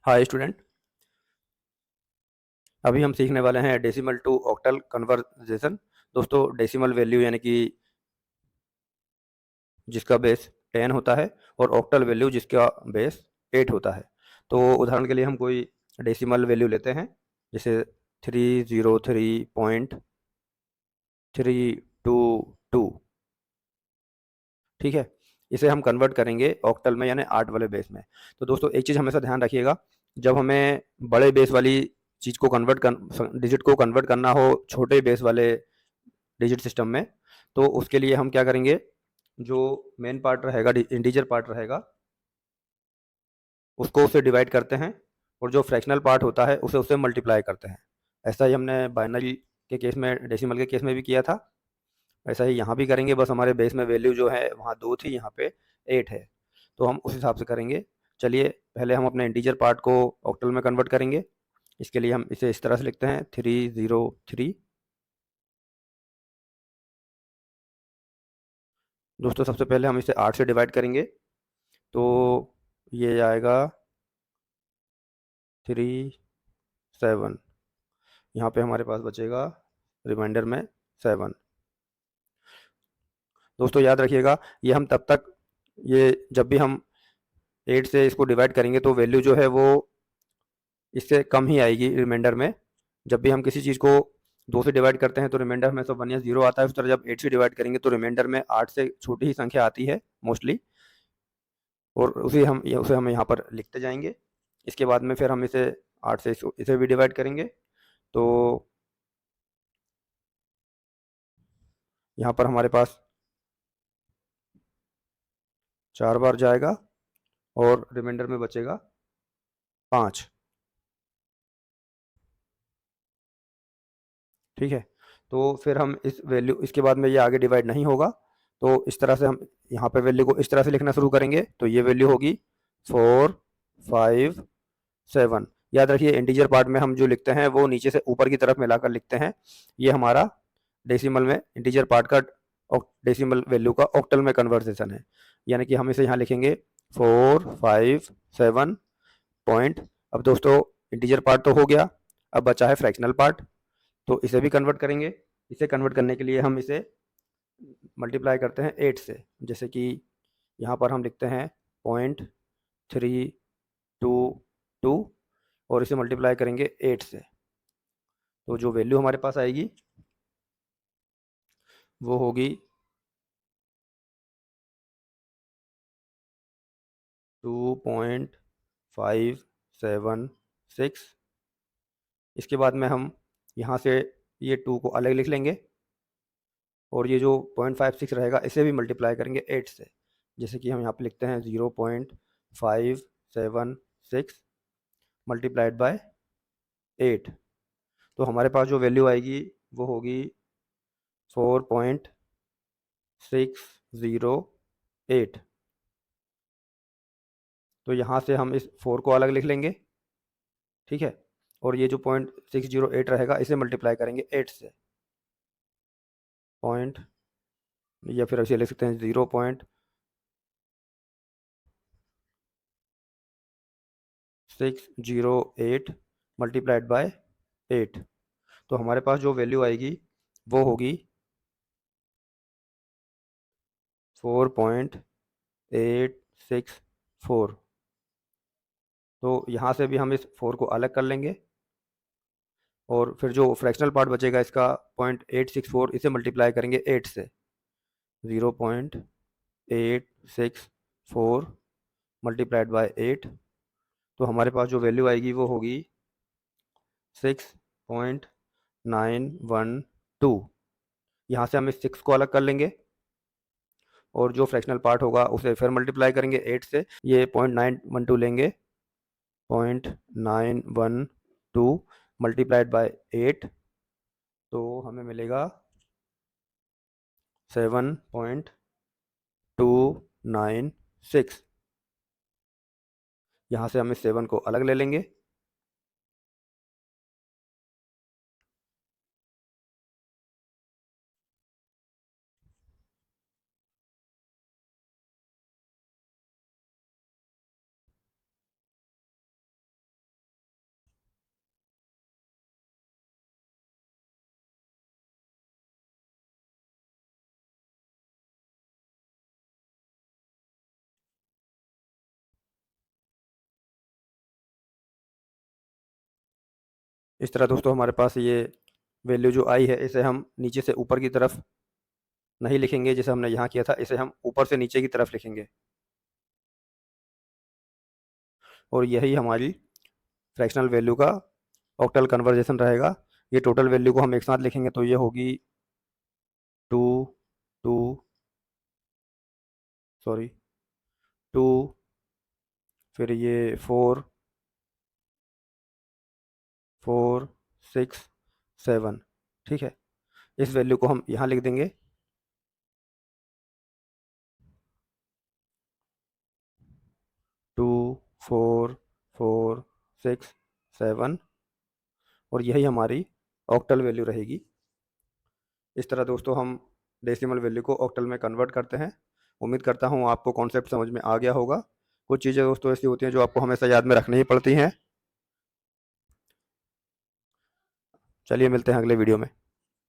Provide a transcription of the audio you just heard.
Hi student. अभी हम सीखने वाले हैं डेसिमल टू ऑक्टल कन्वर्जेशन। दोस्तों, डेसिमल वैल्यू यानी कि जिसका बेस 10 होता है और ऑक्टल वैल्यू जिसका बेस 8 होता है। तो उदाहरण के लिए हम कोई डेसिमल वैल्यू लेते हैं, जैसे 303.322। ठीक है, इसे हम कन्वर्ट करेंगे ऑक्टल में यानी 8 वाले बेस में। तो दोस्तों, एक चीज़ हमेशा ध्यान रखिएगा, जब हमें बड़े बेस वाली चीज़ को डिजिट को कन्वर्ट करना हो छोटे बेस वाले डिजिट सिस्टम में, तो उसके लिए हम क्या करेंगे, जो मेन पार्ट रहेगा, इंटीजर पार्ट रहेगा, उसको उससे डिवाइड करते हैं, और जो फ्रैक्शनल पार्ट होता है उसे उससे मल्टीप्लाई करते हैं। ऐसा ही हमने बाइनरी के केस में, डेसिमल के केस में भी किया था। ऐसा ही यहाँ भी करेंगे, बस हमारे बेस में वैल्यू जो है वहाँ 2 थी, यहाँ पे 8 है, तो हम उस हिसाब से करेंगे। चलिए, पहले हम अपने इंटीजर पार्ट को ऑक्टल में कन्वर्ट करेंगे। इसके लिए हम इसे इस तरह से लिखते हैं, 303। दोस्तों, सबसे पहले हम इसे 8 से डिवाइड करेंगे, तो ये आएगा 37। यहाँ पे हमारे पास बचेगा रिमाइंडर में 7। दोस्तों, याद रखिएगा, ये हम तब तक, ये जब भी हम 8 से इसको डिवाइड करेंगे तो वैल्यू जो है वो इससे कम ही आएगी रिमाइंडर में। जब भी हम किसी चीज़ को 2 से डिवाइड करते हैं तो रिमाइंडर में सब 1 या 0 आता है। उस तरह जब 8 से डिवाइड करेंगे तो रिमाइंडर में 8 से छोटी ही संख्या आती है मोस्टली, और उसे हम यहाँ पर लिखते जाएंगे। इसके बाद में फिर हम इसे 8 से इसे भी डिवाइड करेंगे, तो यहाँ पर हमारे पास 4 बार जाएगा और रिमाइंडर में बचेगा 5। ठीक है, तो फिर हम इस वैल्यू, इसके बाद में ये आगे डिवाइड नहीं होगा, तो इस तरह से हम यहाँ पे वैल्यू को इस तरह से लिखना शुरू करेंगे, तो ये वैल्यू होगी 457। याद रखिए, इंटीजर पार्ट में हम जो लिखते हैं वो नीचे से ऊपर की तरफ मिलाकर लिखते हैं। ये हमारा डेसिमल में इंटीजर पार्ट का डेसिमल वैल्यू का ऑक्टल में कन्वर्सेशन है, यानी कि हम इसे यहाँ लिखेंगे 457 पॉइंट। अब दोस्तों, इंटीजर पार्ट तो हो गया, अब बचा है फ्रैक्शनल पार्ट, तो इसे भी कन्वर्ट करेंगे। इसे कन्वर्ट करने के लिए हम इसे मल्टीप्लाई करते हैं 8 से, जैसे कि यहाँ पर हम लिखते हैं 0.322, और इसे मल्टीप्लाई करेंगे 8 से, तो जो वैल्यू हमारे पास आएगी वो होगी 2.576। इसके बाद में हम यहाँ से ये 2 को अलग लिख लेंगे, और ये जो 0.56 रहेगा इसे भी मल्टीप्लाई करेंगे 8 से, जैसे कि हम यहाँ पे लिखते हैं 0.576 मल्टीप्लाइड बाय 8। तो हमारे पास जो वैल्यू आएगी वो होगी 4.608। तो यहाँ से हम इस 4 को अलग लिख लेंगे। ठीक है, और ये जो 0.608 रहेगा इसे मल्टीप्लाई करेंगे 8 से, पॉइंट, या फिर ऐसे लिख सकते हैं 0.608 मल्टीप्लाइड बाय 8। तो हमारे पास जो वैल्यू आएगी वो होगी 4.864। तो यहाँ से भी हम इस 4 को अलग कर लेंगे, और फिर जो फ्रैक्शनल पार्ट बचेगा इसका 0.864, इसे मल्टीप्लाई करेंगे 8 से, 0.864 मल्टीप्लाइड बाय 8। तो हमारे पास जो वैल्यू आएगी वो होगी 6.912। यहाँ से हम इस 6 को अलग कर लेंगे, और जो फ्रैक्शनल पार्ट होगा उसे फिर मल्टीप्लाई करेंगे 8 से, ये 0.912 लेंगे, 0.912 मल्टीप्लाइड बाय 8, तो हमें मिलेगा 7.296। यहाँ से हम इस 7 को अलग ले लेंगे, इस तरह दोस्तों हमारे पास ये वैल्यू जो आई है, इसे हम नीचे से ऊपर की तरफ नहीं लिखेंगे जैसे हमने यहाँ किया था, इसे हम ऊपर से नीचे की तरफ लिखेंगे। और यही हमारी फ्रैक्शनल वैल्यू का ऑक्टल कन्वर्जेशन रहेगा। ये टोटल वैल्यू को हम एक साथ लिखेंगे तो ये होगी 2 2 सॉरी 2, फिर ये 4 4 6 7। ठीक है, इस वैल्यू को हम यहाँ लिख देंगे। 2 4 4 6 7, और यही हमारी ऑक्टल वैल्यू रहेगी। इस तरह दोस्तों हम डेसिमल वैल्यू को ऑक्टल में कन्वर्ट करते हैं। उम्मीद करता हूँ आपको कॉन्सेप्ट समझ में आ गया होगा। कुछ चीज़ें दोस्तों ऐसी होती हैं जो आपको हमेशा याद में रखनी ही पड़ती हैं। चलिए मिलते हैं अगले वीडियो में।